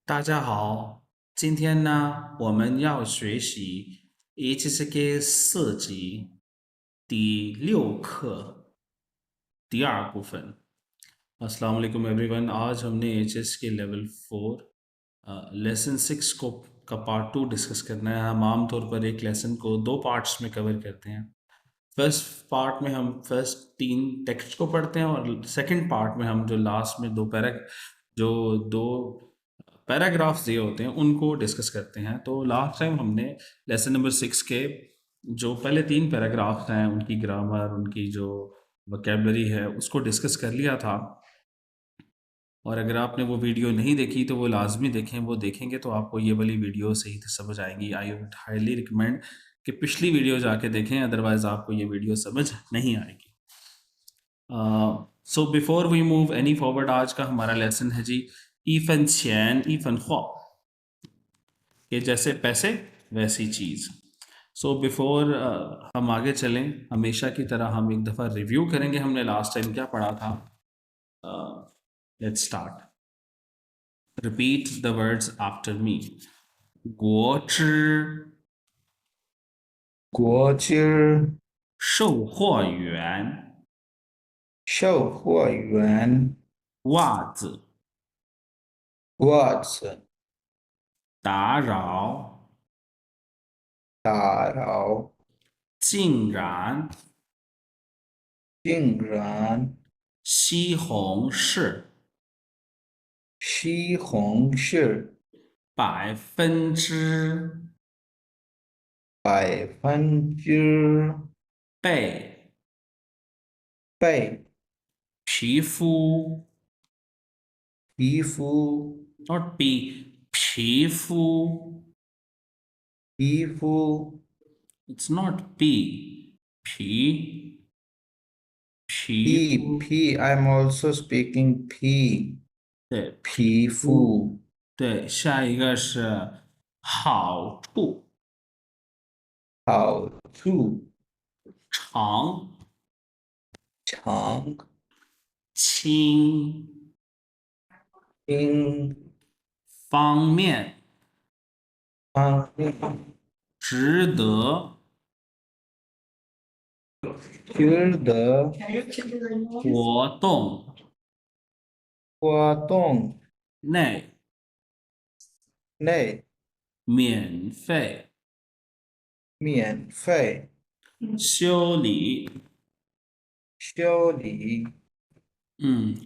大家好，今天呢，我们要学习 HSK 4级第6课第2部分। अस्सलाम वालेकुम everyone. आज हमने एचएस के लेवल 4 लेसन 6 को का पार्ट 2 डिस्कस करना है। हम आमतौर पर एक लेसन को 2 पार्ट्स में कवर करते हैं। फर्स्ट पार्ट में हम फर्स्ट 3 टेक्स्ट को पढ़ते हैं और सेकंड पार्ट में हम जो लास्ट में दो पैराग्राफ्स दिए होते हैं उनको डिस्कस करते हैं। तो लास्ट टाइम हमने लेसन नंबर 6 के जो पहले 3 पैराग्राफ्स हैं उनकी ग्रामर, उनकी जो वोकैबुलरी है उसको डिस्कस कर लिया था। और अगर आपने वो वीडियो नहीं देखी तो वो लाजमी देखें। वो देखेंगे तो आपको ये वाली वीडियो सही से समझ आएगी। आई वुड हाईली रिकमेंड कि पिछली वीडियो जाके देखें, अदरवाइज आपको ये वीडियो समझ नहीं आएगी। So before we move any forward, आज का हमारा लेसन है जी ईफन चैन ईफन ख्वा, ये जैसे पैसे वैसी चीज़। सो बिफोर हम आगे चलें, हमेशा की तरह हम एक दफ़ा रिव्यू करेंगे हमने लास्ट टाइम क्या पढ़ा था। Let's start. Repeat the words after me. 国之国之售货员，售货员，袜子，袜子，打扰，打扰，竟然，竟然，西红柿，西红柿百分之100%被被皮肤 皮肤 not 比皮肤 皮肤 it's not 皮皮 P 肤 P I'm also speaking P 对皮肤对，下一个是好处好处长长轻轻方面方面值得值得活动活动内内免费免费修理。修理。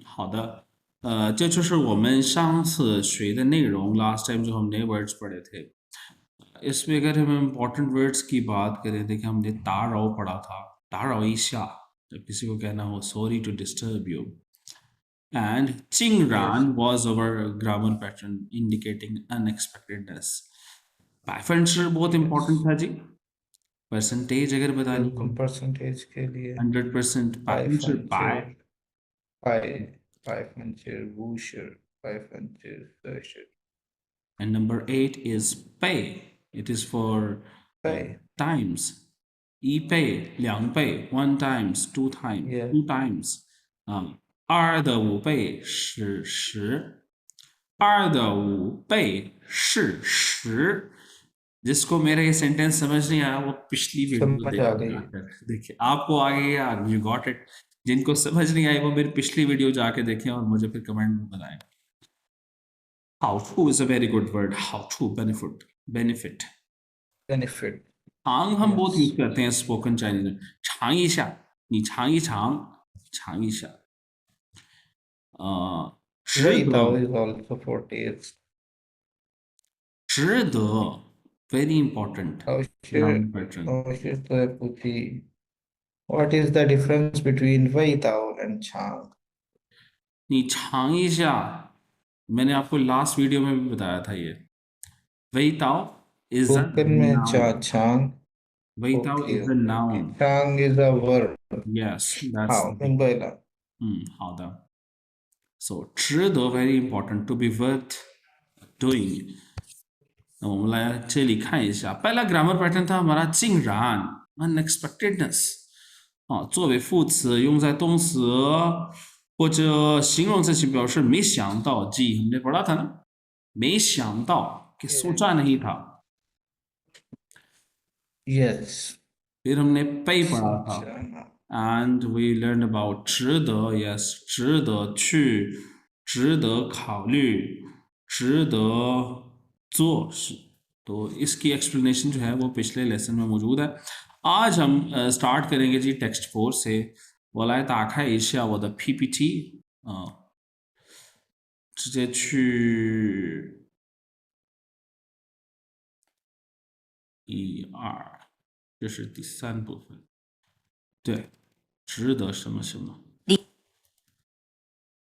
好的，这就是我们上次学的内容。लास्ट time जो हमने वर्ड्स पढ़े थे, इसमें अगर हम इम्पोर्टेंट वर्ड्स की बात करें, देखिए हमने ताराओ पढ़ा था, ताराओ ईशा, जब किसी को कहना हो sorry to disturb you. And Qingran was our grammar pattern indicating unexpectedness. 100% बहुत इम्पोर्टेंट था जी। परसेंटेज अगर बतानी हो, बिल्कुल परसेंटेज के लिए 100%। 500 bye 500 wusher 500 thresher and number 8 is pay. It is for pay times. 一倍、2倍 one times, two times, yeah two times. 2的5倍是10，2的5倍是10। जिसको मेरा ये सेंटेंस समझ नहीं आया वो पिछली वीडियो समझ आ देखिए गई जाकर। देखिए आपको आ गई यार, यू गॉट इट। जिनको समझ नहीं आई वो मेरी पिछली वीडियो जाके देखें और मुझे फिर कमेंट में बताएं। How to is a very good word. How to benefit. benefit 尝हम बहुत यूज yes करते हैं स्पोकन चाइनीज में। 尝一下，你尝一尝，尝一下。值 味道 得， is also for taste 值得 very important grammar pattern। तो है पूछी what is the difference between 味道 and 尝你尝一下，मैंने आपको लास्ट वीडियो में भी बताया था ये। 味道 is a spoken में noun। 尝 味道 okay is a okay noun। 尝 is a verb Yes, that's 好明白了好的。So 值得 very important to be worth doing。那我们来这里看一下，पहला grammar pattern था हमारा 竟然 unexpectedness 作为副词用在动词或者形容词去表示没想到जी हमने पढ़ा था ना। 没想到कि सोचा नहीं था। Yes. फिर हमने पई पढ़ा था सोचा and we learned about 值得 yes 值得去值得考虑值得做是तो इसकी एक्सप्लेनेशन जो है वो पिछले लेसन में मौजूद है आज हम स्टार्ट करेंगे जी टेक्स्ट 4 से 我来打开一下我的 PPT 直接去1、2这是第3部分对值得什么什么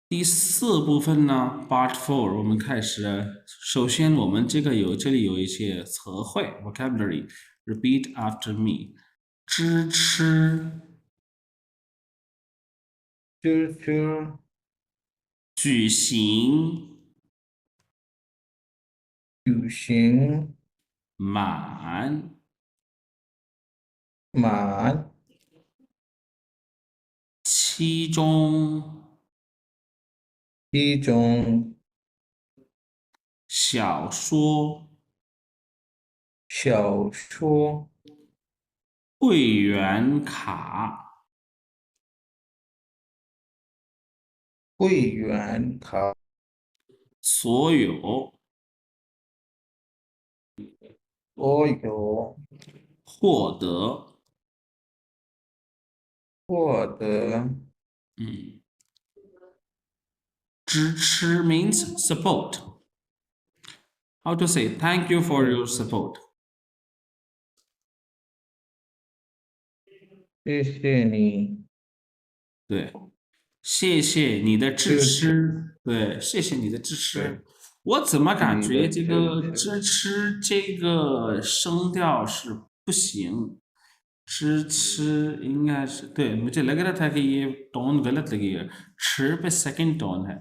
第4部分呢 Part 4我们开始首先我们这里有一些词汇 vocabulary repeat after me 支持举行举行满满其中一种小说小说会员卡会员卡所有所有获得获得支持 means support how to say thank you for your support 谢谢你对谢谢你的支支持持，对，谢谢你的支持对。我怎么感你的觉这个支持这个声调是不行？支持应该是对मुझे लग रहा था कि ये टोन गलत लगी है 吃 पे सेकंड टोन है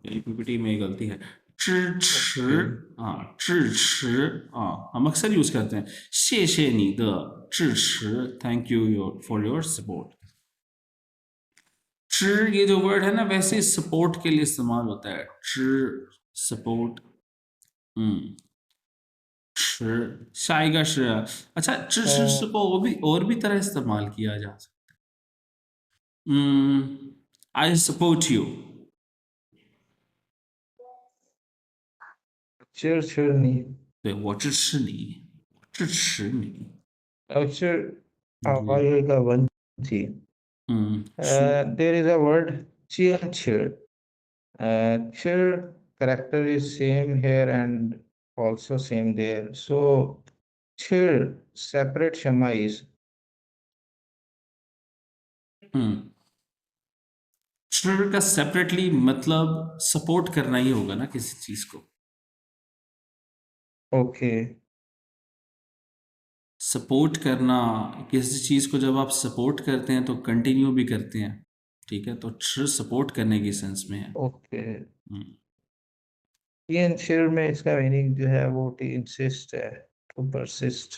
पीपीटी में गलती है 支持啊，支持啊，हम अक्सर यूज करते हैं 谢谢你的支持 Thank you for your support 支 ये जो वर्ड है ना वैसे ही सपोर्ट के लिए इस्तेमाल होता है 支 सपोर्ट 持下一个是अच्छा 支持 support वो भी और भी तरह इस्तेमाल किया जा सकता है I support you 支持你对我支持你支持你还有一个问题说there is a word cheer cheer character is same here and also same there so cheer separate shama is 吃का सेपरेटली मतलब सपोर्ट करना ही होगा ना किसी चीज को okay सपोर्ट करना किसी चीज को जब आप सपोर्ट करते हैं तो कंटिन्यू भी करते हैं ठीक है तो सपोर्ट करने की सेंस में है okay in cheer में इसका मीनिंग जो है वो insist है to persist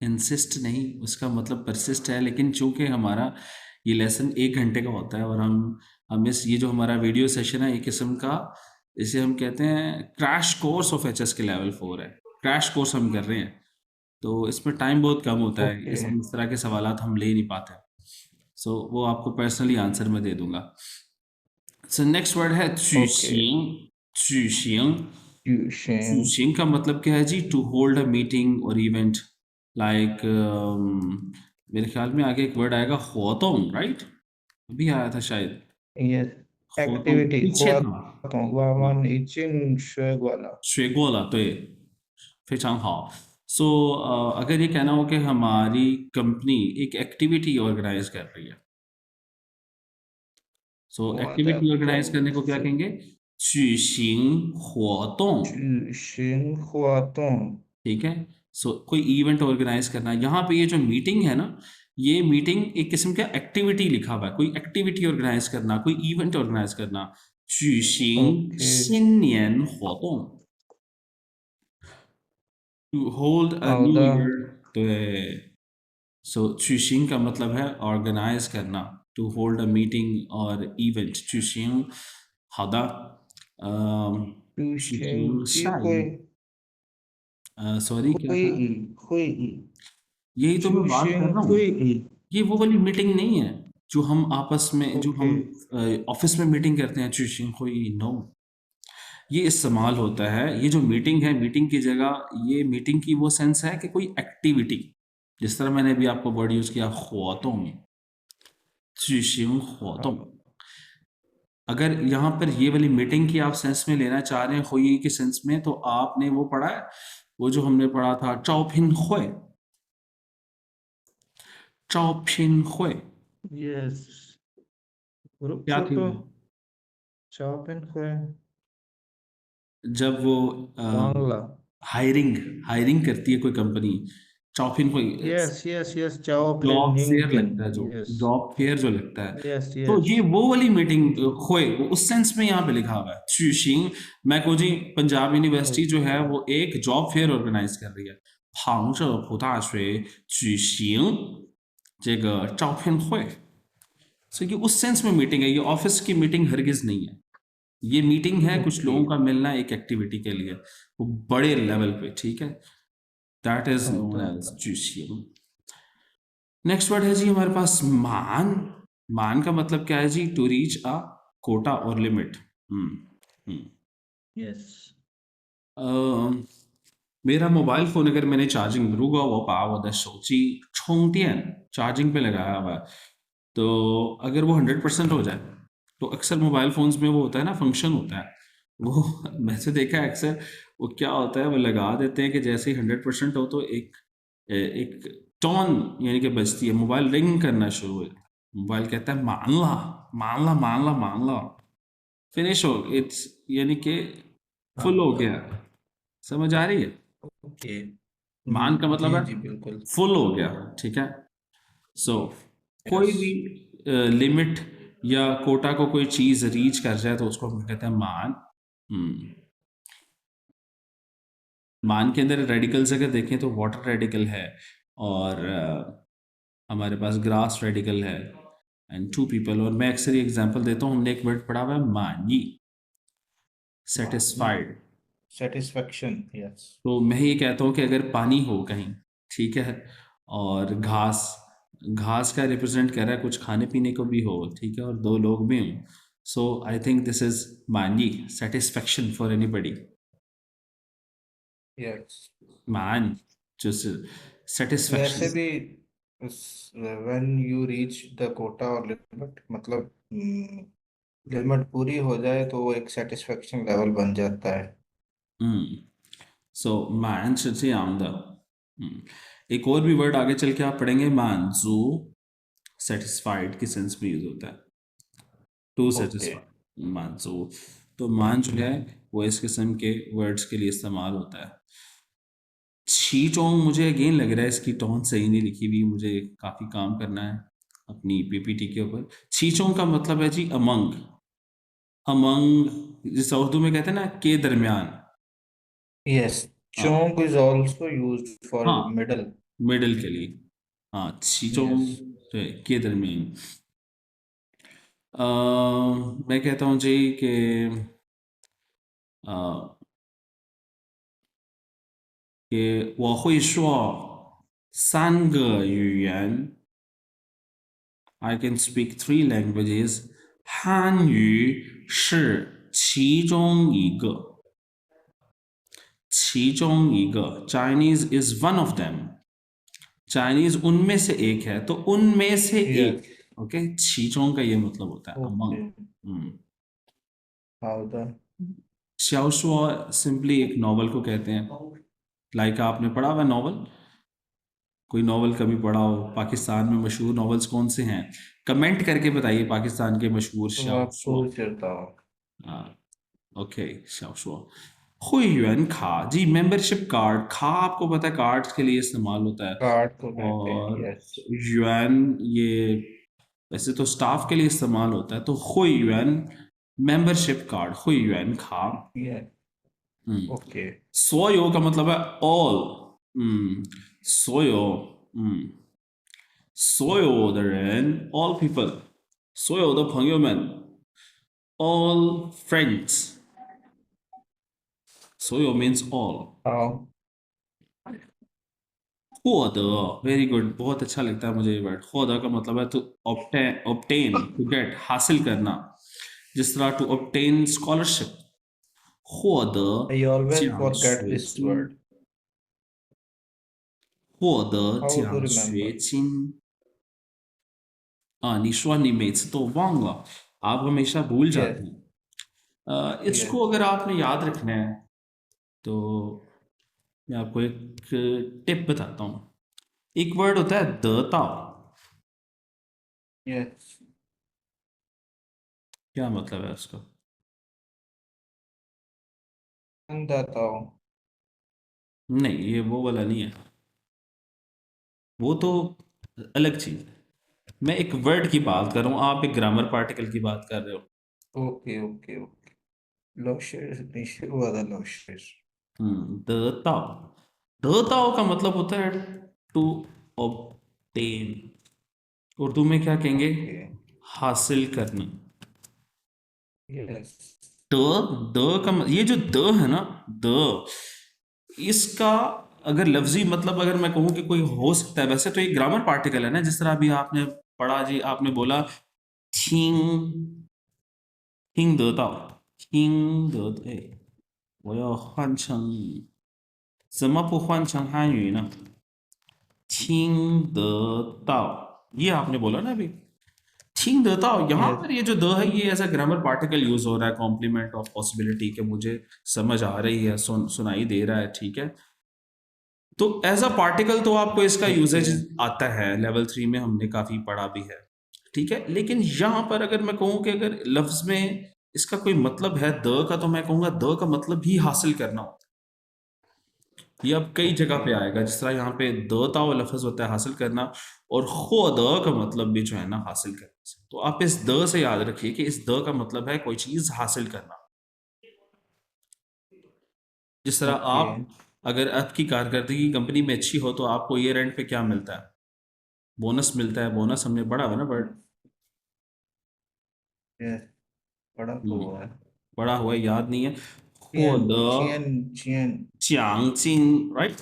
इंसिस्ट नहीं उसका मतलब परसिस्ट है लेकिन चूंकि हमारा ये लेसन 1 घंटे का होता है और हम इस ये जो हमारा वीडियो सेशन है एक किस्म का इसे हम कहते हैं क्रैश कोर्स ऑफ एचएस के लेवल 4 है क्रैश कोर्स हम कर रहे हैं तो इसमें टाइम बहुत कम होता है इस तरह के सवालात हम ले नहीं पाते सो वो आपको पर्सनली आंसर मैं दे दूंगा सो नेक्स्ट वर्ड है 举行举行का मतलब क्या है जी टू होल्ड अ मीटिंग और इवेंट लाइक मेरे ख्याल में आगे एक वर्ड आएगा होतोंग राइट अभी आया था शायद yes होतोंग activity पीछे था 我们已经学过了学过了对非常好सो अगर ये कहना हो कि हमारी कंपनी एक एक्टिविटी ऑर्गेनाइज कर रही है सो एक्टिविटी ऑर्गेनाइज करने को क्या कहेंगे 举行活动举行活动 ठीक है सो कोई इवेंट ऑर्गेनाइज करना यहाँ पे ये जो मीटिंग है ना ये मीटिंग एक किस्म का एक्टिविटी लिखा हुआ है कोई एक्टिविटी ऑर्गेनाइज करना कोई इवेंट ऑर्गेनाइज करना 举行新年活动 to hold a new year 对 सो 举行का मतलब है ऑर्गेनाइज करना टू होल्ड अ मीटिंग और इवेंट 举行好的举 举行行聚善意。会，सॉरी क्या था?会议，यही तो मैं 举 बात कर 行 रहा हूँ। 会议。ये वो वाली मीटिंग नहीं है जो हम आपस में, जो हम ओके, ऑफिस में मीटिंग करते हैं, चुशिंग कोई नो। ये इस्तेमाल होता है, ये जो मीटिंग है, मीटिंग की जगह ये मीटिंग की वो सेंस है कि कोई एक्टिविटी, जिस तरह मैंने अभी आपको वर्ड यूज किया ख्वातों, चुशिंग ख्वातों। अगर यहाँ पर ये वाली मीटिंग की आप सेंस में लेना चाह रहे हैं हुई के सेंस में, तो आपने वो पढ़ा है, वो जो हमने पढ़ा था चाओपिन हुए, चाओपिन हुए। यस, ग्रुप क्या थी फोटो, वो? शॉपिंग हुए, जब वो बांग्ला। हायरिंग हायरिंग करती है कोई कंपनी, चाओपिन हुए, यस यस यस, चाओ जॉब फेयर लिंक्डइन। लगता है, जो यस जॉब फेयर जो लगता है, यस तो यस। ये वो वाली मीटिंग हुए, वो उस सेंस में यहाँ पे लिखा हुआ है चुशिंग। मैं को जी, पंजाब यूनिवर्सिटी जो है ओके वो एक जॉब फेयर ऑर्गेनाइज कर रही है, 杭州普大学举行这个招聘会। सो ये उस सेंस में मीटिंग है, ये ऑफिस की मीटिंग हरगिज नहीं है। ये मीटिंग है कुछ ओके लोगों का मिलना एक एक्टिविटी के लिए, वो बड़े लेवल पे, ठीक है। दैट इज नोन हौदा। एज चुशिंग। नेक्स्ट वर्ड है जी हमारे पास मान। मान का मतलब क्या है जी? टू रीच अ कोटा और लिमिट। हम्म। यस अम, मेरा मोबाइल फोन अगर मैंने चार्जिंग, 如果我把我的手机充电 चार्जिंग पे लगाया हुआ है, तो अगर वो 100% हो जाए, तो अक्सर मोबाइल फोन्स में वो होता है ना, फंक्शन होता है वो मैंने देखा है अक्सर, वो क्या होता है, वो लगा देते हैं कि जैसे ही 100% हो तो एक टोन यानी कि बजती है, मोबाइल रिंग करना शुरू हो जाता है, मोबाइल कहता है मान ला, मान ला, मान ला, मान ला, फिनिश हो, इट्स यानी कि फुल हो हौदा। गया। समझ आ रही है? ओके। मान का मतलब जी है जी बिल्कुल। फुल हो गया, ठीक है। सो कोई यस भी लिमिट या कोटा को कोई चीज रीच कर जाए तो उसको हम कहते हैं मान। हम्म। मान के अंदर रेडिकल्स अगर देखें तो वाटर रेडिकल है, और हमारे पास ग्रास रेडिकल है, एंड टू पीपल। और मैं अक्सर ये एग्जांपल देता हूँ, हमने एक वर्ड पढ़ा हुआ है मानी, सेटिस्फाइड। सेटिस्फेक्शन। यस तो मैं ये कहता हूँ कि अगर पानी हो कहीं, ठीक है, और घास, घास का रिप्रेजेंट कर रहा है कुछ खाने पीने को भी हो, ठीक है, और दो लोग भी हों, so I think this is money, satisfaction for anybody. Yes. Man, जो वैसे सेटिस्फेक्शन। भी when you reach the quota और लिमिट, मतलब लिमिट पूरी हो जाए तो वो एक सेटिस्फेक्शन लेवल बन जाता है। 嗯，so 满是这样的，एक और भी वर्ड आगे चल के आप पढ़ेंगे, मानजू, सेटिस्फाइड की सेंस में यूज होता है, टू ओके। सेटिस्फाइड, मानजू। तो मान जो है वो इस किस्म के वर्ड्स के लिए इस्तेमाल होता है। छी चोंग, मुझे अगेन लग रहा है इसकी टोन सही नहीं लिखी हुई, मुझे काफ़ी काम करना है अपनी पीपीटी के ऊपर। छी चोंग का मतलब है जी अमंग, अमंग जिस उर्दू में कहते हैं ना के दरमियान। यस, हाँ, चोंग इज आल्सो यूज्ड फॉर हाँ, मिडल। मिडल के लिए। हाँ, यस। चीजों के दरमियान। मैं कहता हूँ जी कि अ, कि 我会说3个语言, I can speak 3 languages. 汉语是其中一个，其中一个 Chinese is one of them. Chinese उनमें से एक है, तो उनमें से एक। यस। ओके, छीचों का ये मतलब होता है ओके। अमंग। How the. श्याओशुआ सिंपली एक नॉवल को कहते हैं, लाइक आपने पढ़ा हुआ नॉवल, कोई नॉवल कभी पढ़ा हो? पाकिस्तान में मशहूर नॉवेल्स कौन से हैं? कमेंट करके बताइए पाकिस्तान के मशहूर तो मैं श्याओशुआ। आपको चलता हूँ। हाँ, ओके, श्याओशुआ। हुयुआन खा जी, मेंबरशिप कार्ड, खा आपको पता है कार्ड्स के लिए इस्तेमाल होता है, कार्ड को कहते हैं। और यस। युआन ये वैसे तो स्टाफ के लिए इस्तेमाल होता है, तो हुयुआन मेंबरशिप कार्ड, हुयुआन खा। यस। ओके। सोयो का मतलब है ऑल। सोयो,所有的人 all people，所有的朋友们 all friends， सोयो मीन्स ऑल। 好 获得, वेरी गुड, बहुत अच्छा लगता है मुझे ये वर्ड।获得का मतलब है to obtain, obtain to get, हासिल करना। जिस तरह to obtain scholarship, 获得 I always 奖 forget 学 this 金， word. 获得 How to 奖 remember? 学金啊，你说你每次都忘了, आप हमेशा भूल Yes, जाते हैं। इसको yes. अगर आपने याद रखना है तो मैं आपको एक टिप बताता हूँ। एक वर्ड होता है दताओ, Yes. क्या मतलब है उसका? 看得到。नहीं, ये वो वाला नहीं है, वो तो अलग चीज है। मैं एक वर्ड की बात कर रहा हूँ, आप एक ग्रामर पार्टिकल की बात कर रहे हो। Okay okay okay. लॉशेस नहीं शुरू हुआ था लॉशेस। दताओ, दताओ का मतलब होता है टू ऑब्टेन। उर्दू में क्या कहेंगे? ओके। हासिल करना। यस। द द का ये जो द है ना, द, इसका अगर लफ्जी मतलब अगर मैं कहूँ कि कोई हो सकता है, वैसे तो एक ग्रामर पार्टिकल है ना, जिस तरह अभी आपने पढ़ा जी, आपने बोला थिंग, थिंग दताओ, थिंग द,我要换成怎么不换成汉语呢？听得到, ये आपने बोला ना अभी। थिंग देता हूँ, यहाँ यस। पर ये जो द है ये as a grammar particle use हो रहा है, कॉम्प्लीमेंट ऑफ पॉसिबिलिटी के, मुझे समझ आ रही है, सुनाई दे रहा है, ठीक है। तो एज अ पार्टिकल तो आपको इसका ओके। यूजेज आता है, लेवल 3 में हमने काफी पढ़ा भी है, ठीक है। लेकिन यहाँ पर अगर मैं कहूँ कि अगर लफ्ज में इसका कोई मतलब है द का, तो मैं कहूँगा द का मतलब ही हासिल करना होता है। ये अब कई जगह ओके पे आएगा, जिस तरह यहाँ पे द ता लफ्ज होता है हासिल करना, और खो द का मतलब भी जो है ना हासिल करना से। तो आप इस द से याद रखिए कि इस द का मतलब है कोई चीज हासिल करना। जिस तरह ओके। आप, अगर आपकी कारकर्दगी कंपनी में अच्छी हो तो आपको ईयर एंड पे क्या मिलता है? बोनस मिलता है। बोनस हमने पढ़ा हुआ ना वर्ड। यस। बड़ा तो हुआ है। पढ़ा हुआ है, याद नहीं है? 获 चियन 得 चियन चियन। 奖金，right?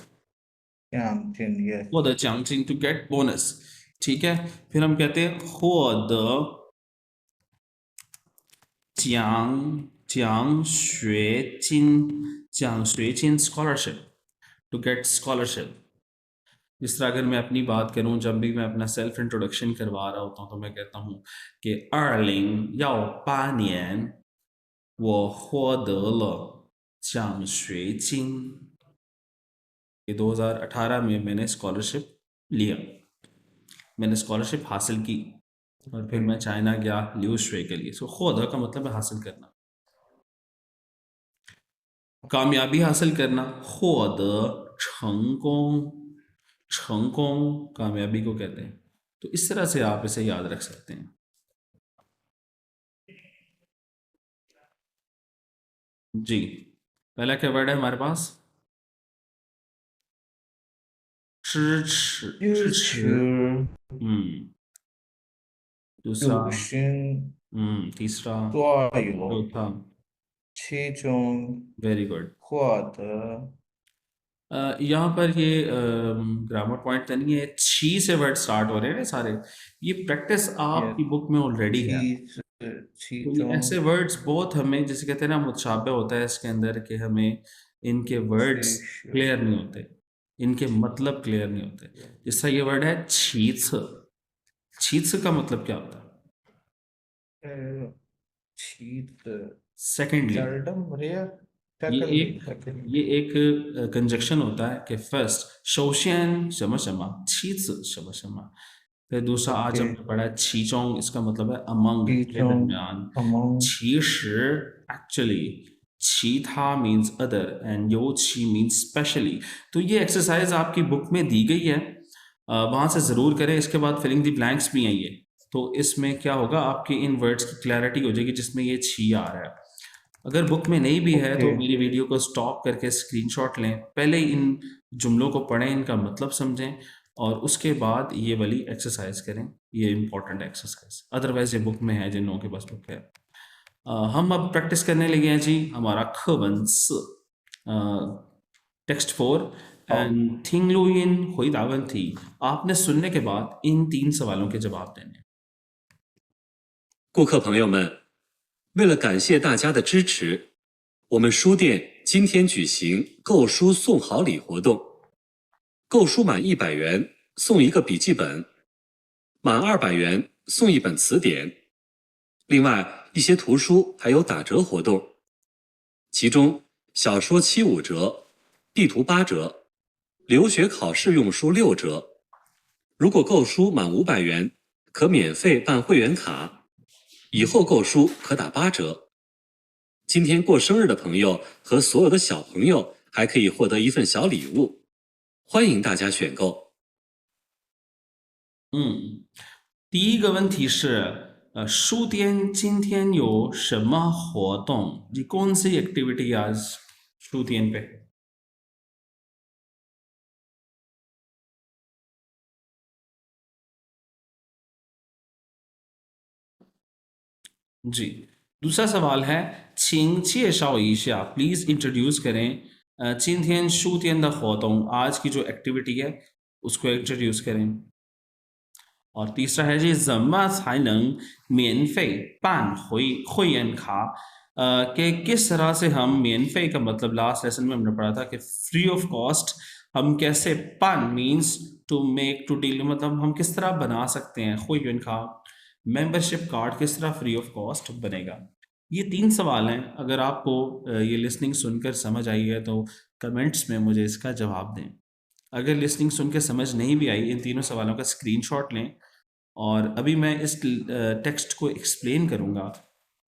चियन चियन yes. 获得奖金 to get bonus, ठीक है। फिर हम कहते हैं 获得奖学金，奖学金 scholarship, to get scholarship। जिस तरह अगर मैं अपनी बात करूं, जब भी मैं अपना सेल्फ इंट्रोडक्शन करवा रहा होता हूं तो मैं कहता हूं कि 2018年我获得了奖学金। ये 2018 में मैंने स्कॉलरशिप लिया, मैंने स्कॉलरशिप हासिल की, और फिर ओके मैं चाइना गया लिउ शुए के लिए। सो 获得 का मतलब है हासिल करना, कामयाबी हासिल करना। 获得成功，成功 कामयाबी को कहते हैं। तो इस तरह से आप इसे याद रख सकते हैं। जी, पहला क्या वर्ड है हमारे पास? 支持，支支持，持दूसरा, 有心 तीसरा, 作有 चौथा, 其中 वेरी गुड। 获得 यहाँ पर ये ग्रामर पॉइंट तो नहीं है, छी से वर्ड स्टार्ट हो रहे हैं ना सारे, ये प्रैक्टिस 也 आपकी बुक में ऑलरेडी है। 其 तो ये ऐसे 中 वर्ड्स बहुत हमें, जैसे कहते हैं ना, मुतशाबह होता है इसके अंदर, कि हमें इनके वर्ड्स 其实 क्लियर नहीं होते, इनके मतलब क्लियर नहीं होते। जिस तरह ये वर्ड है छीत्स, छीत्स का मतलब क्या होता है? 其的 सेकेंडली, seldom rare ये secondly एक secondly ये एक कंजक्शन होता है कि फर्स्ट 首先什么什么，其次什么什么। फिर दूसरा आज ओके हमने पढ़ा है छीचोंग, इसका मतलब है अमंग, 其 के 中 दरमियान। among 其实 actually, 其他 means other and 尤其 means specially. तो ये एक्सरसाइज आपकी बुक में दी गई है, वहाँ से ज़रूर करें। इसके बाद फिलिंग द ब्लैंक्स भी हैं ये। तो इसमें क्या होगा, आपकी इन वर्ड्स की क्लैरिटी हो जाएगी जिसमें ये छी आ रहा है। अगर बुक में नहीं भी है ओके तो मेरी वीडियो को स्टॉप करके स्क्रीनशॉट लें, पहले इन जुमलों को पढ़ें, इनका मतलब समझें, और उसके बाद ये वाली एक्सरसाइज करें। ये इंपॉर्टेंट एक्सरसाइज, अदरवाइज ये बुक में है जिन लोगों के पास बुक है। हम अब प्रैक्टिस करने लगे हैं जी, हमारा ख वन स। टेक्स्ट 4 एंड थिंग लू इन 回答问题 आपने सुनने के बाद इन 3 सवालों के जवाब देने। 顾客朋友们，为了感谢大家的支持，我们书店今天举行购书送好礼活动，购书满100元送一个笔记本，满200元送一本词典，另外一些图书还有打折活动，其中小说75折，地图8折，留学考试用书6折。如果购书满500元，可免费办会员卡，以后购书可打8折。今天过生日的朋友和所有的小朋友还可以获得一份小礼物，欢迎大家选购。第一个问题是书店今天有什么活动जी कौन सी एक्टिविटी आज书店पे जी दूसरा सवाल है 请介绍一下 प्लीज इंट्रोड्यूस करें 今天书店的活动 आज की जो एक्टिविटी है उसको इंट्रोड्यूस करें और तीसरा है जी 怎么才能免费办会员卡कि किस तरह से हम 免费का मतलब लास्ट लेसन में हमने पढ़ा था कि फ्री ऑफ कॉस्ट हम कैसे पान means to make to deal मतलब हम किस तरह बना सकते हैं हुई का मेंबरशिप कार्ड किस तरह फ्री ऑफ कॉस्ट बनेगा। ये 3 सवाल हैं, अगर आपको ये लिसनिंग सुनकर समझ आई है तो कमेंट्स में मुझे इसका जवाब दें। अगर लिसनिंग सुन के समझ नहीं भी आई, इन तीनों सवालों का स्क्रीनशॉट लें और अभी मैं इस टेक्स्ट को एक्सप्लेन करूँगा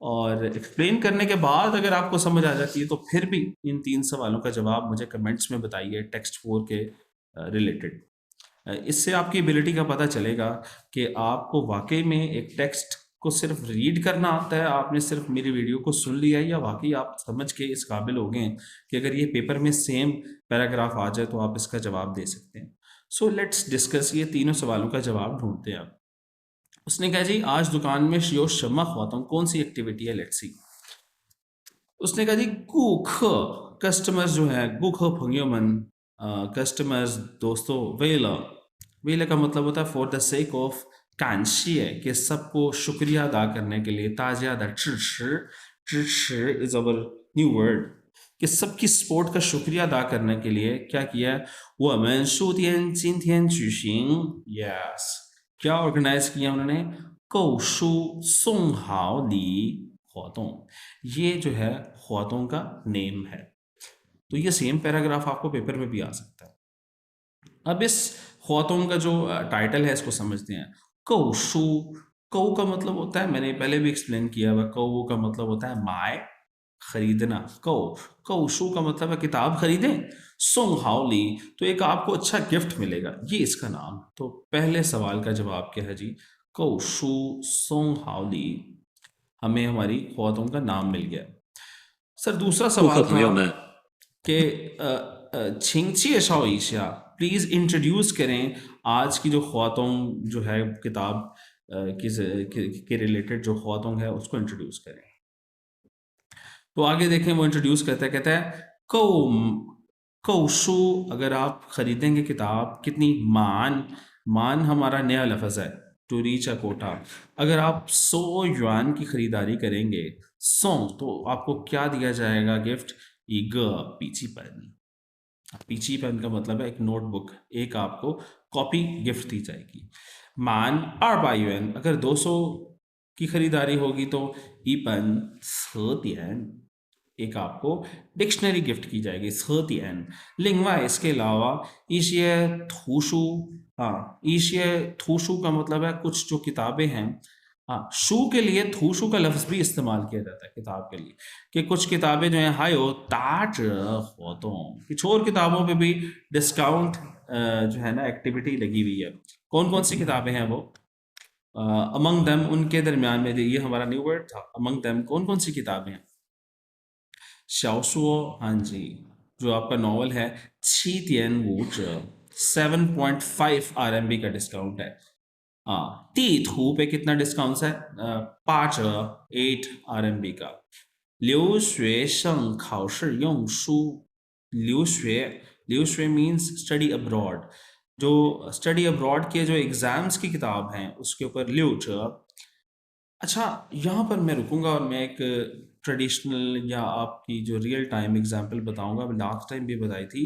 और एक्सप्लेन करने के बाद अगर आपको समझ आ जाती है तो फिर भी इन 3 सवालों का जवाब मुझे कमेंट्स में बताइए टेक्स्ट 4 के रिलेटेड। इससे आपकी एबिलिटी का पता चलेगा कि आपको वाकई में एक टेक्स्ट को सिर्फ रीड करना आता है, आपने सिर्फ मेरी वीडियो को सुन लिया है, या वाकई आप समझ के इस काबिल हो गए कि अगर ये पेपर में सेम पैराग्राफ आ जाए तो आप इसका जवाब दे सकते हैं। सो लेट्स डिस्कस ये तीनों सवालों का जवाब ढूंढते हैं। उसने कहा जी आज दुकान में शियो शम्मा ख्वाता हूँ, कौन सी एक्टिविटी है, लेट्स सी। उसने कहा जी गुख कस्टमर्स जो है गुख भंग्योमन कस्टमर्स दोस्तों वेला वेला का मतलब होता है फॉर द सेक ऑफ कांशिय कि सबको शुक्रिया अदा करने के लिए ताजिया दा इज अवर न्यू वर्ड कि सबकी सपोर्ट का शुक्रिया अदा करने के लिए क्या किया है वो मैं शूतियन जिनतियन जुशिंग यस क्या ऑर्गेनाइज किया उन्होंने कौशु सोंगहाओ ली ख्वातों, ये जो है ख्वातों का नेम है। तो ये सेम पैराग्राफ आपको पेपर में भी आ सकता है। अब इस ख्वातों का जो टाइटल है इसको समझते हैं। कौशु, कौ का मतलब होता है, मैंने पहले भी एक्सप्लेन किया हुआ, कौ का मतलब होता है माय, खरीदना। कौशु का मतलब है किताब खरीदें। सोंग हाउली तो एक आपको अच्छा गिफ्ट मिलेगा, ये इसका नाम। तो पहले सवाल का जवाब क्या है जी, कौशु सोंग हाउली, हमें हमारी ख्वातों का नाम मिल गया। सर दूसरा सवाल था कि छिंगचिए शाओईशिया प्लीज इंट्रोड्यूस करें आज की जो ख्वातों जो है किताब के रिलेटेड जो ख्वातों है उसको इंट्रोड्यूस करें। तो आगे देखें वो इंट्रोड्यूस करता है, कहता है कौशु अगर आप खरीदेंगे किताब कितनी मान हमारा नया लफ्ज़ है टू रीच अ कोटा। अगर आप 100 युआन की खरीदारी करेंगे तो आपको क्या दिया जाएगा गिफ्ट, एक पीची पेन। पीची पेन का मतलब है एक नोटबुक, एक आपको कॉपी गिफ्ट दी जाएगी। मान 200 युआन अगर 200 की खरीदारी होगी तो ई पेन 10 एक आपको डिक्शनरी गिफ्ट की जाएगी 10 लिंगवा। इसके अलावा ईशिया थूशु, ईशिया थूशु का मतलब है कुछ जो किताबें हैं। शू के लिए थूशु का लफ्ज़ भी इस्तेमाल किया जाता है किताब के लिए, कि कुछ किताबें जो हैं हायो ताज होतों, कुछ और किताबों पे भी डिस्काउंट जो है ना एक्टिविटी लगी हुई है। कौन कौन सी किताबें हैं वो, अमंग दम, उनके दरमियान में ये हमारा न्यू वर्ड था अमंग दम, कौन कौन सी किताबें हैं। शाओसुओ, हाँ जी, जो आपका नॉवल है 7.5 RMB का डिस्काउंट है। टी थू पे कितना डिस्काउंट है, 8 RMB का। 留学生考试用书 लिu शुए मीन्स स्टडी अब्रॉड। जो स्टडी अब्रॉड के जो एग्जाम्स की किताब हैं उसके ऊपर लिu च। अच्छा, यहाँ पर मैं रुकूंगा और मैं एक ट्रेडिशनल या आपकी जो रियल टाइम एग्जाम्पल बताऊंगा। मैं लास्ट टाइम भी बताई थी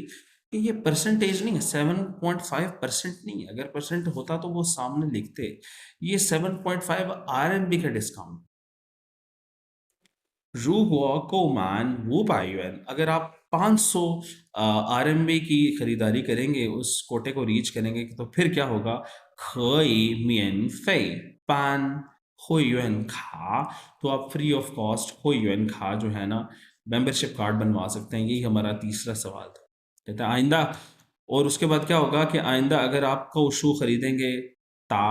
कि ये परसेंटेज नहीं है, 7.5% नहीं है। अगर परसेंट होता तो वो सामने लिखते। ये 7.5 RMB का डिस्काउंट। 如果购满500元 अगर आप 500 RMB की खरीदारी करेंगे, उस कोटे को रीच करेंगे, तो फिर क्या होगा? 可以免费办会员卡 तो आप फ्री ऑफ कॉस्ट 会员卡जो है ना, मेंबरशिप कार्ड बनवा सकते हैं। यही हमारा तीसरा सवाल था। कहते हैं आइंदा, और उसके बाद क्या होगा कि आइंदा अगर आप शू खरीदेंगे ता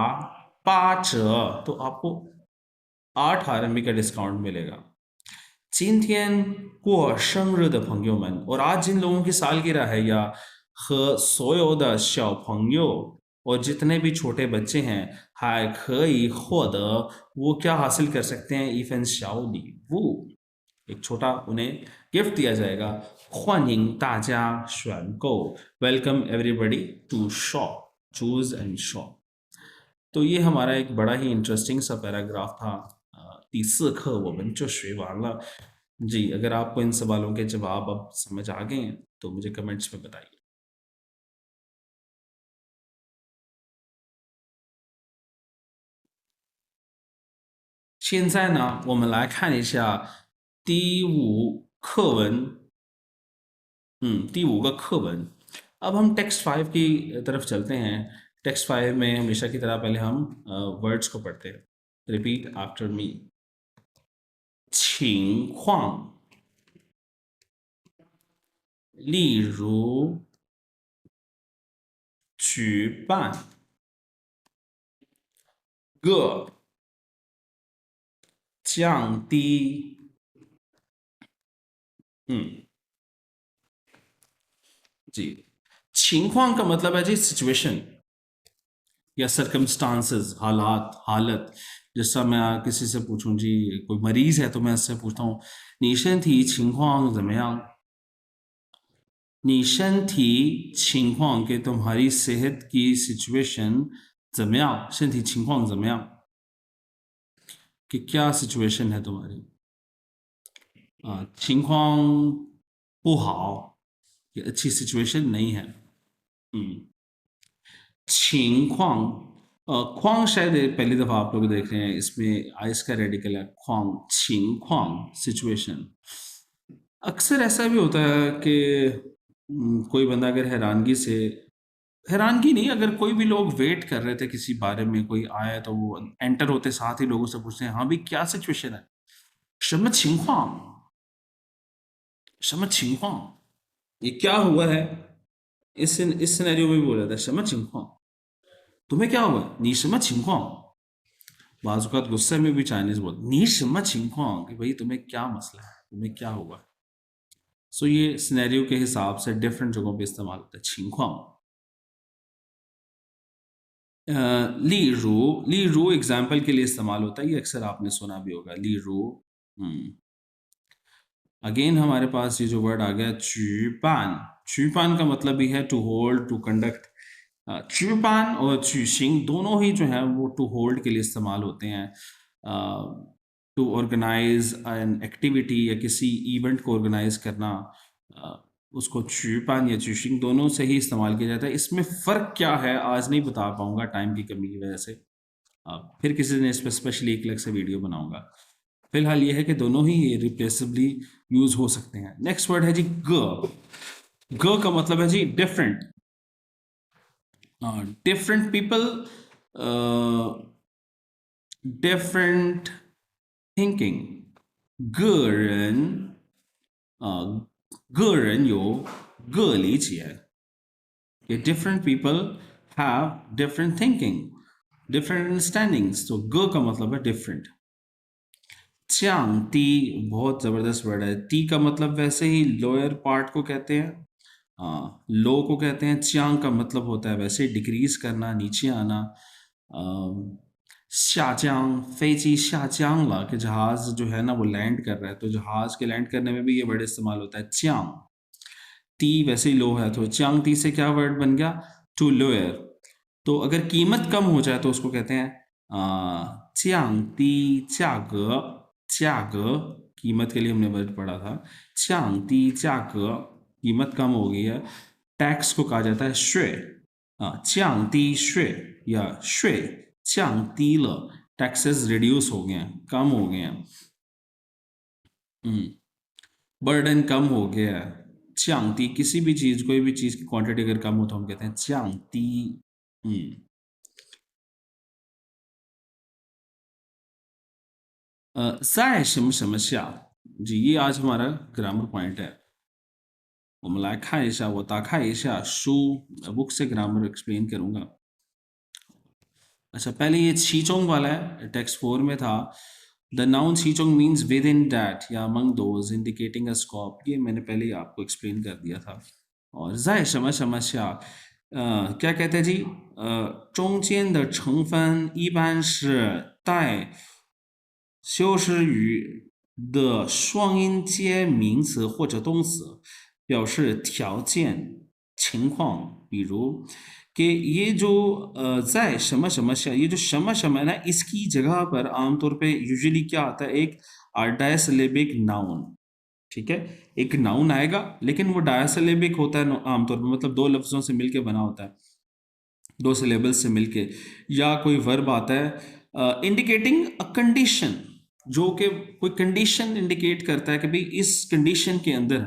8 तो आपको 8 RMB का डिस्काउंट मिलेगा। 今天过生日的朋友们 और आज जिन लोगों की सालगिरह है, या 和所有的小朋友 और जितने भी छोटे बच्चे हैं, 还可以获得 वो क्या हासिल कर सकते हैं? 一份小礼物 एक छोटा उन्हें गिफ्ट दिया जाएगा। 欢迎大家选购 welcome everybody to shop, choose and shop. तो ये हमारा एक बड़ा ही इंटरेस्टिंग सा पैराग्राफ था। 第四课我们就学完了। जी, अगर आपको इन सवालों के जवाब अब समझ आ गए हैं तो मुझे कमेंट्स में बताइए। 现在呢，我们来看一下第五课文，第5个课文। अब हम टेक्स्ट 5 की तरफ चलते हैं। टेक्स्ट 5 में हमेशा की तरह पहले हम वर्ड्स को पढ़ते हैं। Repeat after me. 情况，例如举办个降低，जी, 情况का मतलब है जी सिचुएशन या सर्कमस्टांसेस, हालत। जैसा मैं किसी से पूछूं जी, कोई मरीज है तो मैं उससे पूछता हूँ 你身体情况怎么样? 你身体情况 के तुम्हारी सेहत की सिचुएशन 怎么样? 身体情况怎么样? कि क्या सिचुएशन है तुम्हारी? 情况不好, ये अच्छी सिचुएशन नहीं है। 情况 ख्वांग शायद पहली दफ़ा आप लोग देख रहे हैं, इसमें आइस का रेडिकल है ख्वांग, 情况 सिचुएशन। अक्सर ऐसा भी होता है कि कोई बंदा अगर हैरानगी नहीं, अगर कोई भी लोग वेट कर रहे थे किसी बारे में, कोई आया तो वो एंटर होते साथ ही लोगों से पूछते हैं हाँ भाई क्या सिचुएशन है? 什么情况? 什么情况? ये क्या हुआ है? इस सिनेरियो में भी बोला था 什么情况? तुम्हें क्या हुआ? 你什么情况? बाज़ औक़ात गुस्से में भी चाइनीज बोलते 你什么情况? कि भाई तुम्हें क्या मसला है, तुम्हें क्या हुआ? सो ये सिनेरियो के हिसाब से डिफरेंट जगहों पे इस्तेमाल होता है 情况। 例如एग्जाम्पल के लिए इस्तेमाल होता है, ये अक्सर आपने सुना भी होगा। 例如 अगेन हमारे पास ये जो वर्ड आ गया 举办, 举办का मतलब भी है टू होल्ड, टू कंडक्ट। 举办और 举行दोनों ही जो है वो टू होल्ड के लिए इस्तेमाल होते हैं। टू ऑर्गेनाइज एन एक्टिविटी या किसी इवेंट को ऑर्गेनाइज करना, उसको 举办या 举行दोनों से ही इस्तेमाल किया जाता है। इसमें फ़र्क क्या है आज नहीं बता पाऊंगा टाइम की कमी की वजह से, फिर किसी दिन इस पर स्पेशली एक अलग से वीडियो बनाऊंगा। फिलहाल ये है कि दोनों ही रिप्लेसेबली यूज हो सकते हैं। नेक्स्ट वर्ड है जी ग। ग का मतलब है जी different. Different people, different thinking. 个人有个理解。different people have different thinking, different understandings। तो ग का मतलब है डिफरेंट। 降低 बहुत ज़बरदस्त वर्ड है। टी का मतलब वैसे ही लोअर पार्ट को कहते हैं, लो को कहते हैं। 降 का मतलब होता है वैसे डिक्रीज करना, नीचे आना। 下降 飞机下降了, कि जहाज जो है ना वो लैंड कर रहा है, तो जहाज के लैंड करने में भी ये वर्ड इस्तेमाल होता है 降। टी वैसे ही लो है, तो चांग टी से क्या वर्ड बन गया? To lower. तो अगर कीमत कम हो जाए तो उसको कहते हैं चांग टी जाग। जाग कीमत के लिए हमने वर्ड पढ़ा था। चांग टी जाग, कीमत कम हो गई है। टैक्स को कहा जाता है श्वे। चांग टी श्वे या श्वे चांग टी ल, टैक्सेस रिड्यूस हो गए हैं, कम हो गए हैं। बर्डन कम हो गया है। चांगती, किसी भी चीज, कोई भी चीज की क्वांटिटी अगर कम हो तो हम कहते हैं चांगती।在什么什么下 जी, ये आज हमारा ग्रामर पॉइंट है। 我们来看一下，我打开一下书 बुक से ग्रामर एक्सप्लेन करूंगा। अच्छा, पहले ये छीचोंग वाला है, टेक्स्ट 4 में था। द नाउन छीचोंग मीन्स विद इन दैट या among those indicating a scope, ये मैंने पहले ही आपको एक्सप्लेन कर दिया था। और जाय शमा समस्या क्या कहते हैं जी? 中间的成分一般是带修饰语的双音节名词或者动词，表示条件、情况。比如कि ये जो在什么什么下，ये जो शमा शमा है ना, इसकी जगह पर आमतौर पे यूजुअली क्या आता है? एक डायसिलेबिक नाउन। ठीक है, एक नाउन आएगा लेकिन वो डायसिलेबिक होता है आमतौर पर, मतलब दो लफ्जों से मिलके बना होता है, दो सिलेबल्स से मिलके। या कोई वर्ब आता है इंडिकेटिंग अ कंडीशन, जो कि कोई कंडीशन इंडिकेट करता है कि भाई इस कंडीशन के अंदर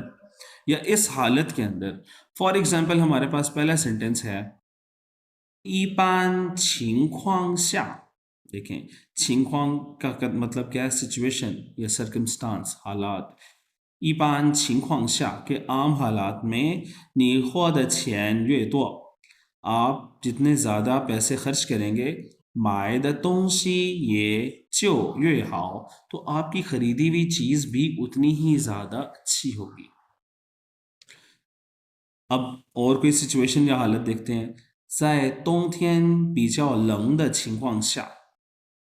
या इस हालत के अंदर। फॉर एग्जाम्पल हमारे पास पहला सेंटेंस है 一般情况下, देखें情况का मतलब क्या है? सिचुएशन या सर्कमस्टांस, हालात। 一般情况下 के आम हालात में 你花的钱越多, आप जितने ज़्यादा पैसे खर्च करेंगे, 买的东西也就越好, तो आपकी खरीदी हुई चीज़ भी उतनी ही ज़्यादा अच्छी होगी। अब और कोई सिचुएशन या हालत देखते हैं। 在冬天比较冷的情况下,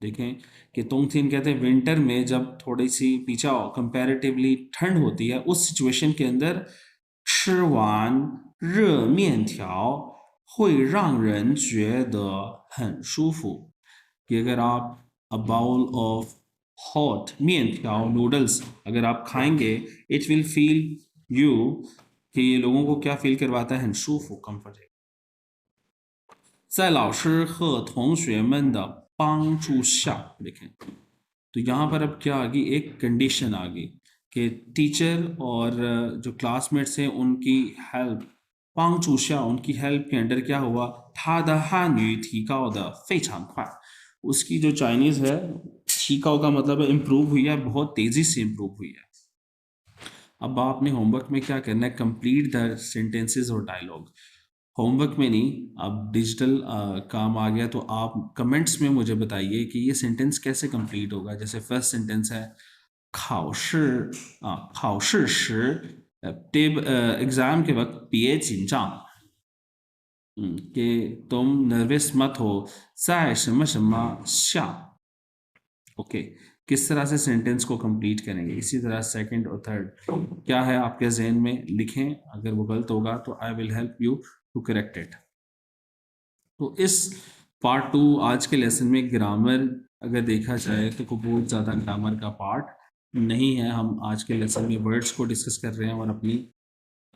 देखें कि 冬天कहते हैं विंटर में जब थोड़ी सी पीछा कंपैरेटिवली ठंड होती है, उस सिचुएशन के अंदर 吃完热面条会让人觉得很舒服, कि अगर आप a bowl of hot 面条 noodles अगर आप खाएंगे, it will feel you, कि ये लोगों को क्या फील करवाता है? 很舒服 comfortable।在老师和同学们的帮助下, देखें तो यहाँ पर अब क्या आ गई? एक कंडीशन आ गई कि टीचर और जो क्लासमेट्स हैं उनकी हेल्प, 帮助下 उनकी हेल्प के अंडर क्या हुआ? 他的汉语提高得非常快, उसकी जो चाइनीज है, 提高का मतलब है इम्प्रूव हुई है, बहुत तेजी से इम्प्रूव हुई है। अब आपने होमवर्क में क्या करना है? कंप्लीट द सेंटेंसेस और डायलॉग। होमवर्क में नहीं, अब डिजिटल काम आ गया, तो आप कमेंट्स में मुझे बताइए कि ये सेंटेंस कैसे कंप्लीट होगा। जैसे फर्स्ट सेंटेंस है 考试考试时 एग्जाम के वक्त 别紧张 कि तुम नर्वस मत हो। 在什么什么下 ओके, किस तरह से सेंटेंस को कंप्लीट करेंगे। इसी तरह सेकंड और थर्ड क्या है आपके जहन में, लिखें। अगर वो गलत होगा तो I will help you to correct it. तो इस पार्ट 2 आज के लेसन में ग्रामर अगर देखा जाए तो कोई बहुत ज़्यादा ग्रामर का पार्ट नहीं है। हम आज के लेसन में वर्ड्स को डिस्कस कर रहे हैं और अपनी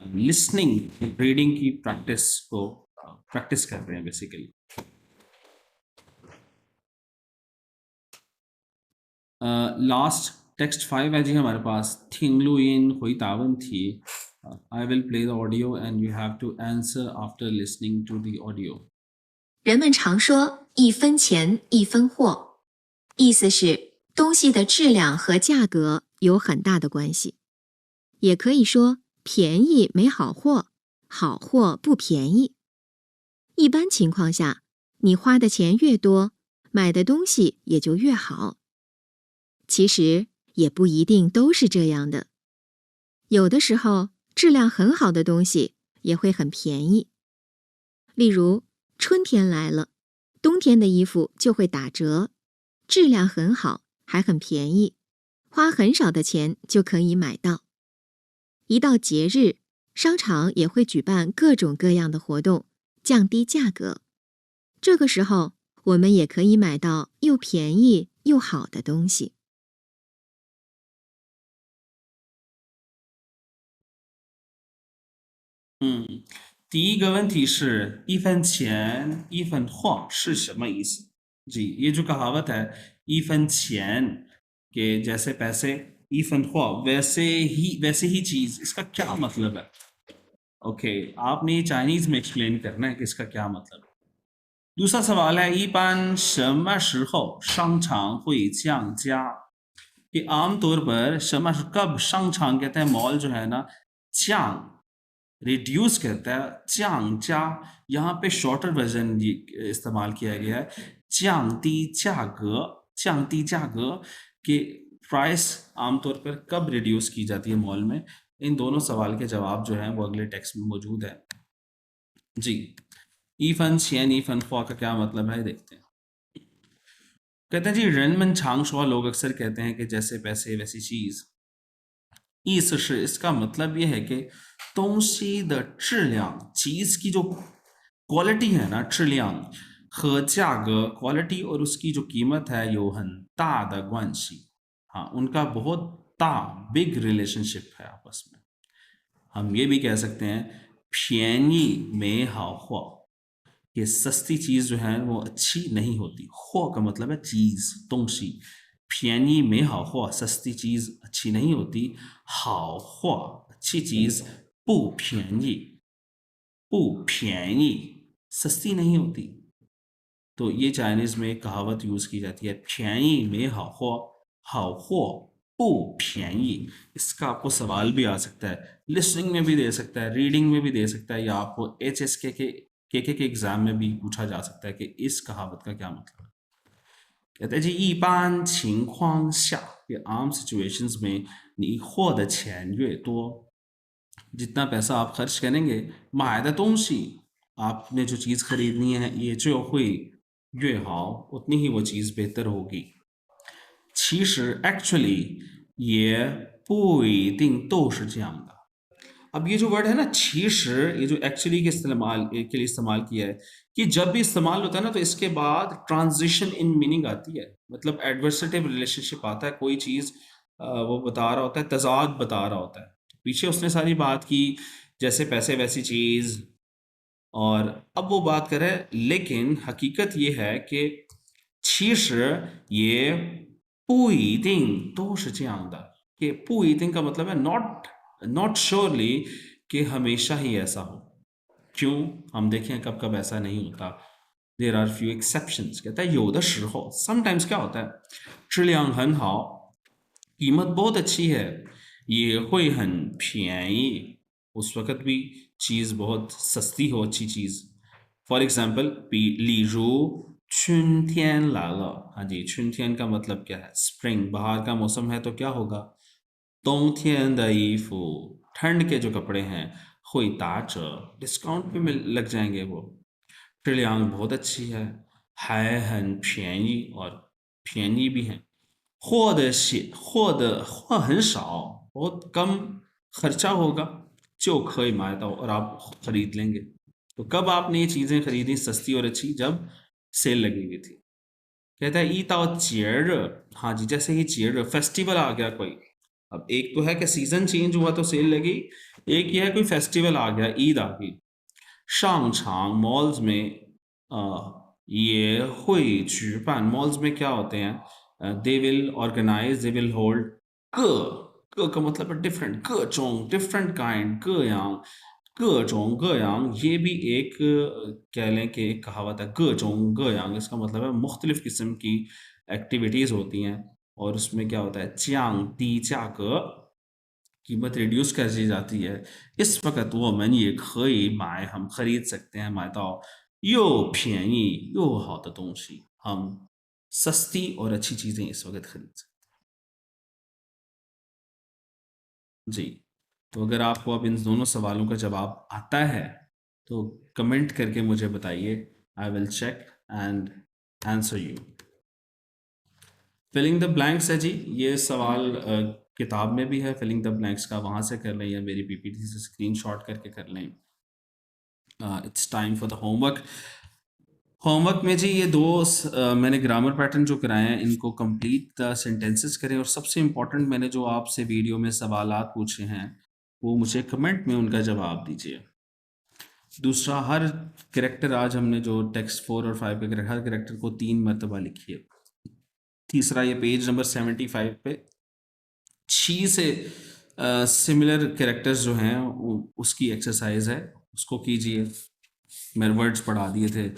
लिसनिंग रीडिंग की प्रैक्टिस कर रहे हैं बेसिकली। लास्ट टेक्स्ट 5 है जी हमारे पास, 听录音回答问题。I will play the audio and you have to answer after listening to the audio。人们常说一分钱一分货，意思是东西的质量和价格有很大的关系。也可以说便宜没好货，好货不便宜。一般情况下，你花的钱越多，买的东西也就越好。其实也不一定都是这样的，有的时候质量很好的东西也会很便宜。例如春天来了，冬天的衣服就会打折，质量很好，还很便宜，花很少的钱就可以买到。一到节日，商场也会举办各种各样的活动，降低价格。这个时候，我们也可以买到又便宜又好的东西。第一个问题是一分钱一分货是什么意思？जी ये जो कहावत है ई फन चैन के जैसे पैसे ई फन हुआ वैसे ही चीज इसका क्या मतलब है? ओके आपने चाइनीज में एक्सप्लेन करना है कि इसका क्या मतलब है। दूसरा सवाल है一般什么时候商场会降价कि आमतौर पर कब商场कहते हैं मॉल जो है ना降रिड्यूस कहता है चांग चा यहाँ पे शॉर्टर वर्जन इस्तेमाल किया गया है चांग ती जाग के प्राइस आमतौर पर कब रिड्यूस की जाती है मॉल में। इन दोनों सवाल के जवाब जो हैं वो अगले टेक्स्ट में मौजूद है जी। ईफन छियन ईफन ख्वा का क्या मतलब है देखते हैं। कहते हैं जी रनमन छांग शुआ लोग अक्सर कहते हैं कि जैसे पैसे वैसी चीज। इसका मतलब ये है कि तोंसी द चिल्यां चीज की जो क्वालिटी है ना चिल्यां क्वालिटी और उसकी जो कीमत है योहन ता द ग्वांशी। हाँ उनका बहुत बिग रिलेशनशिप है आपस में। हम ये भी कह सकते हैं प्यानी में हाओ हुआ ये सस्ती चीज जो है वो अच्छी नहीं होती। हुआ का मतलब है चीज तोंसी प्यानी में हाओ हुआ सस्ती चीज अच्छी नहीं होती। हाओ हुआ अच्छी चीज पू प्यानी सस्ती नहीं होती। तो ये चाइनीज में एक कहावत यूज की जाती है प्यानी में हाओ हुआ पू प्यानी। इसका आपको सवाल भी आ सकता है लिसनिंग में भी दे सकता है रीडिंग में भी दे सकता है या आपको HSK के एग्जाम में भी पूछा जा सकता है कि इस कहावत का क्या मतलब है। कहते हैं जी 一般情况下 ये आम सिचुएशंस में 你获的钱越多 जितना पैसा आप खर्च करेंगे 买的东西 आपने जो चीज़ खरीदनी है ये जो हुई 越好 उतनी ही वो चीज़ बेहतर होगी। 其实 actually 也不一定都是这样的। अब ये जो वर्ड है ना 其实 ये जो एक्चुअली के लिए इस्तेमाल किया है कि जब भी इस्तेमाल होता है ना तो इसके बाद ट्रांजिशन इन मीनिंग आती है। मतलब एडवर्सेटिव रिलेशनशिप आता है कोई चीज़ वो बता रहा होता है तजाद बता रहा होता है। पीछे उसने सारी बात की जैसे पैसे वैसी चीज़ और अब वो बात करे लेकिन हकीकत ये है कि 其实也不一定都是这样的 कि 不一定 का मतलब है नॉट श्योरली कि हमेशा ही ऐसा हो। क्यों हम देखें कब कब ऐसा नहीं होता। There are few exceptions. कहता है 有的时候 समटाइम्स क्या होता है 质量很好 कीमत बहुत अच्छी है 也会很便宜 उस वक़्त भी चीज़ बहुत सस्ती हो अच्छी चीज़। फॉर एग्जाम्पल 例如春天来了 हाँ जी 春天 का मतलब क्या है स्प्रिंग बाहर का मौसम है तो क्या होगा 冬天的衣服 ठंड के जो कपड़े हैं 会打折 डिस्काउंट पे लग जाएंगे वो। 质量 बहुत अच्छी है 还很便宜 और 便宜 भी है। 货很少 बहुत कम खर्चा होगा 就可以买到 और आप खरीद लेंगे। तो कब आपने ये चीज़ें खरीदी सस्ती और अच्छी जब सेल लगी हुई थी। कहता है 一到节日 हाँ जी जैसे ही 节日 फेस्टिवल आ गया कोई। अब एक तो है कि सीजन चेंज हुआ तो सेल लगी एक ये है कोई फेस्टिवल आ गया ईद आ गई। 商场 मॉल्स में ये हुई 举办 मॉल्स में क्या होते हैं they will organize they will hold 各 का मतलब है डिफरेंट 各种 डिफरेंट काइंड 各样 各种各样 ये भी एक कह लें कि एक कहावत है 各种各样 इसका मतलब है मुख्तलिफ किस्म की एक्टिविटीज़ होती हैं और उसमें क्या होता है 降低价格 कीमत रिड्यूस कर दी जाती है। इस वक्त वो मन ये खई माए हम खरीद सकते हैं माए तो यो प्यानी यो हाउ द दोंशी हम सस्ती और अच्छी चीज़ें इस वक्त खरीद सकते हैं जी। तो अगर आपको अब इन दोनों सवालों का जवाब आता है तो कमेंट करके मुझे बताइए I will check and answer you. Filling the blanks है जी ये सवाल किताब में भी है फिलिंग द ब्लैंक्स का, वहाँ से कर लें या मेरी पीपीटी से स्क्रीनशॉट करके कर लें। It's time for the homework. Homework में जी ये मैंने ग्रामर पैटर्न जो कराए हैं इनको कंप्लीट द सेंटेंसेस करें, और सबसे इम्पोर्टेंट मैंने जो आपसे वीडियो में सवालात पूछे हैं वो मुझे कमेंट में उनका जवाब दीजिए। दूसरा, हर कैरेक्टर आज हमने जो टेक्स्ट 4 और 5 के हर कैरेक्टर को 3 मरतबा लिखिए। तीसरा, ये पेज नंबर 75 पे 6 से सिमिलर कैरेक्टर्स जो हैं उसकी एक्सरसाइज है, उसको कीजिए। मैंने वर्ड्स पढ़ा दिए थे।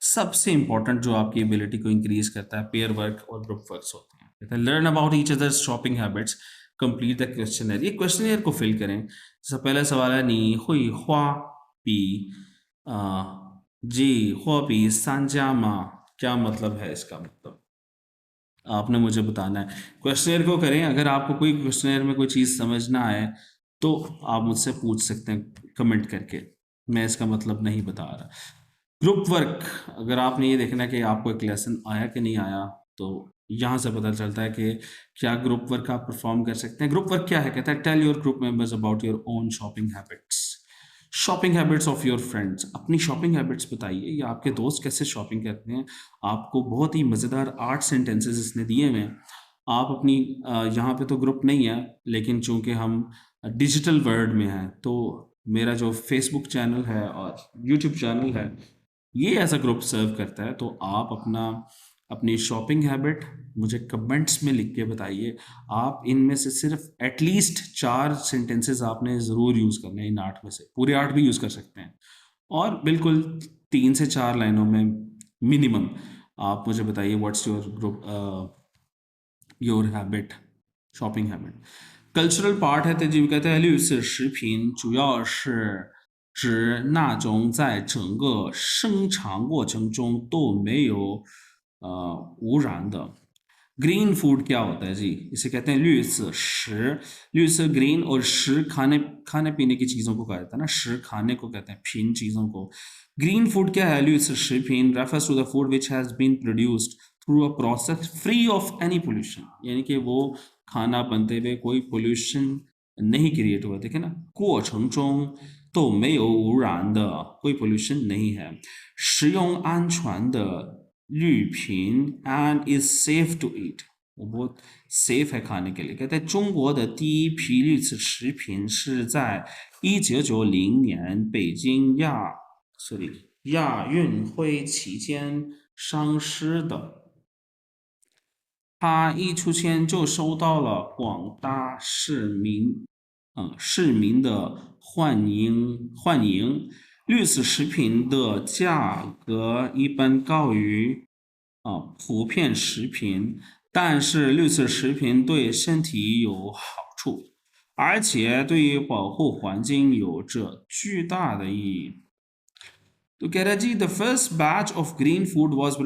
सबसे इंपॉर्टेंट जो आपकी एबिलिटी को इंक्रीज करता है पेयर वर्क और ग्रुप वर्क्स होते हैं। कहते हैं learn about each others shopping habits, complete the questionnaire. ये क्वेश्चनर को फिल करें। जैसे पहला सवाल है नी हुई हुआ पी जी हुआ पी सांजामा, क्या मतलब है इसका? मतलब आपने मुझे बताना है। क्वेश्चनर को करें। अगर आपको कोई क्वेश्चनर में कोई चीज़ समझ ना आए तो आप मुझसे पूछ सकते हैं कमेंट करके, मैं इसका मतलब नहीं बता रहा। ग्रुप वर्क, अगर आपने ये देखना है कि आपको एक लेसन आया कि नहीं आया, तो यहाँ से पता चलता है कि क्या ग्रुप वर्क आप परफॉर्म कर सकते हैं। ग्रुप वर्क क्या है? कहता है tell your group members about your own shopping habits, shopping habits of your friends. अपनी शॉपिंग हैबिट्स बताइए, या आपके दोस्त कैसे शॉपिंग करते हैं। आपको बहुत ही मज़ेदार 8 सेंटेंसेस इसने दिए हुए हैं। आप अपनी यहाँ पे तो ग्रुप नहीं है, लेकिन चूंकि हम डिजिटल वर्ल्ड में हैं तो मेरा जो फेसबुक चैनल है और यूट्यूब चैनल है ये ऐसा ग्रुप सर्व करता है। तो आप अपनी शॉपिंग हैबिट मुझे कमेंट्स में लिख के बताइए। आप इनमें से सिर्फ एटलीस्ट 4 सेंटेंसेस आपने ज़रूर यूज़ करने हैं। इन 8 में से पूरे 8 भी यूज़ कर सकते हैं, और बिल्कुल 3 से 4 लाइनों में मिनिमम आप मुझे बताइए what's your group your habit, shopping habit. Cultural part है तो जी कहते हैं 绿色食品主要是指那种在整个生产过程中都没有污染的。ग्रीन फूड क्या होता है जी? इसे कहते हैं 绿色食，绿色 ग्रीन, और 食 खाने पीने की चीज़ों को कहा जाता है ना, 食 खाने को कहते हैं, फिन चीज़ों को। ग्रीन फूड क्या है? 绿色食品 refers to the food which has been produced through a process free of any pollution, यानी कि वो खाना बनते हुए कोई पोल्यूशन नहीं क्रिएट हुआ। देखे ना, 过程中都没有污染的，कोई पोल्यूशन नहीं है।食用安全的绿品 and is safe to eat, वो बहुत सेफ है खाने के लिए। कहते हैं中国的第一批绿色食品是在1990年北京亚运会期间上市的。它一出现就受到了广大市民的欢迎。绿色食品的价格一般高于普遍食品，但是绿色食品对身体有好处，而且对于保护环境有着巨大的意义。तो कह रहा है जी the first batch of green food was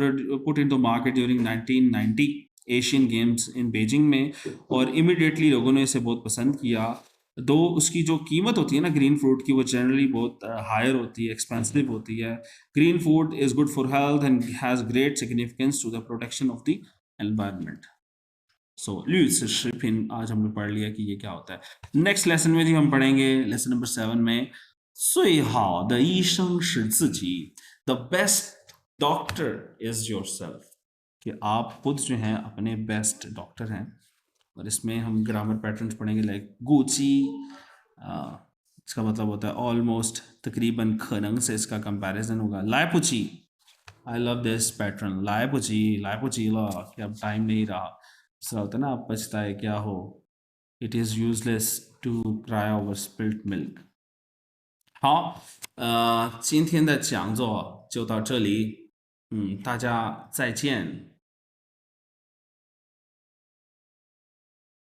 put into market during 1990 Asian games in Beijing में, और इमिडिएटली लोगों ने इसे बहुत पसंद किया। दो उसकी जो कीमत होती है ना ग्रीन फ्रूट की, वो जनरली बहुत हायर होती है, एक्सपेंसिव होती है। Green food is good for health and has great significance to the protection of the environment. So 绿色食品 आज हमने पढ़ लिया कि ये क्या होता है। नेक्स्ट लेसन में जी हम पढ़ेंगे लेसन नंबर 7 में 最好的医生是自己 The best doctor is yourself, कि आप खुद जो हैं अपने बेस्ट डॉक्टर हैं। और इसमें हम ग्रामर पैटर्न्स पढ़ेंगे लाइक गुची, इसका मतलब होता है ऑलमोस्ट, तकरीबन, खनंग से इसका कंपैरिजन होगा। लाइपुची, आई लव दिस पैटर्न, लाइपुची ला, कि अब टाइम नहीं रहा। इसका होता है ना आप पछताए क्या हो, it is useless to cry over spilt milk. 好，今天的讲座就到这里，大家再见。